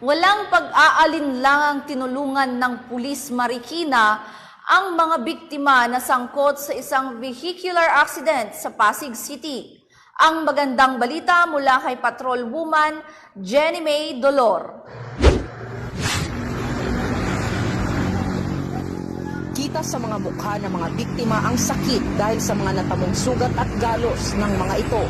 Walang pag-aalinlangang tinulungan ng Pulis Marikina ang mga biktima na sangkot sa isang vehicular accident sa Pasig City. Ang magandang balita mula kay Patrol Woman Jenny May Dolor. Kita sa mga mukha ng mga biktima ang sakit dahil sa mga natamong sugat at galos ng mga ito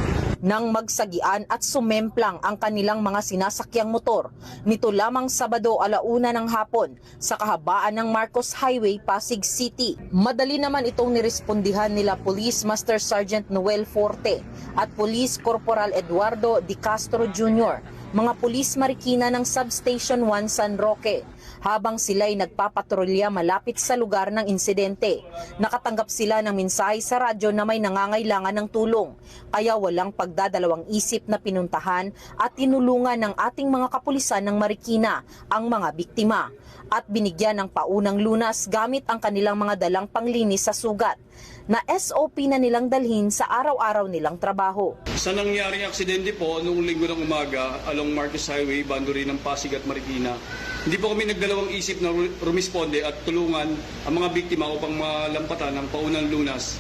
nang magsagian at sumemplang ang kanilang mga sinasakyang motor nito lamang Sabado 1:00 ng hapon sa kahabaan ng Marcos Highway, Pasig City. Madali naman itong nirespondihan nila Police Master Sergeant Noel Forte at Police Corporal Eduardo Di Castro Jr., mga Pulis Marikina ng Substation 1 San Roque. Habang sila'y nagpapatrolya malapit sa lugar ng insidente, nakatanggap sila ng mensahe sa radyo na may nangangailangan ng tulong. Kaya walang pagdadalawang isip na pinuntahan at tinulungan ng ating mga kapulisan ng Marikina ang mga biktima at binigyan ng paunang lunas gamit ang kanilang mga dalang panglinis sa sugat na SOP na nilang dalhin sa araw-araw nilang trabaho. Sa nangyaring aksidente po noong linggo ng umaga along Marcos Highway, boundary ng Pasig at Marikina, hindi po kami nagdalawang isip na rumisponde at tulungan ang mga biktima upang malampatan ng paunang lunas.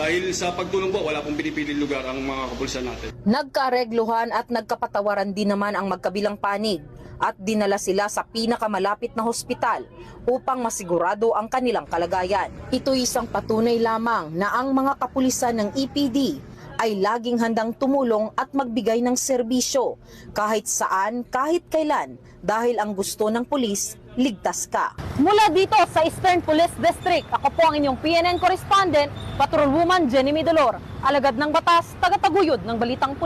Dahil sa pagtulong po, wala pong pinipiling lugar ang mga kapulisan natin. Nagkaregluhan at nagkapatawaran din naman ang magkabilang panig at dinala sila sa pinakamalapit na hospital upang masigurado ang kanilang kalagayan. Ito isang patunay lamang na ang mga kapulisan ng EPD ay laging handang tumulong at magbigay ng serbisyo kahit saan, kahit kailan, dahil ang gusto ng pulis, ligtas ka. Mula dito sa Eastern Police District, ako po ang inyong PNN correspondent, Patrol Woman Jenny May Dolor, alagad ng batas, tagataguyod ng balitang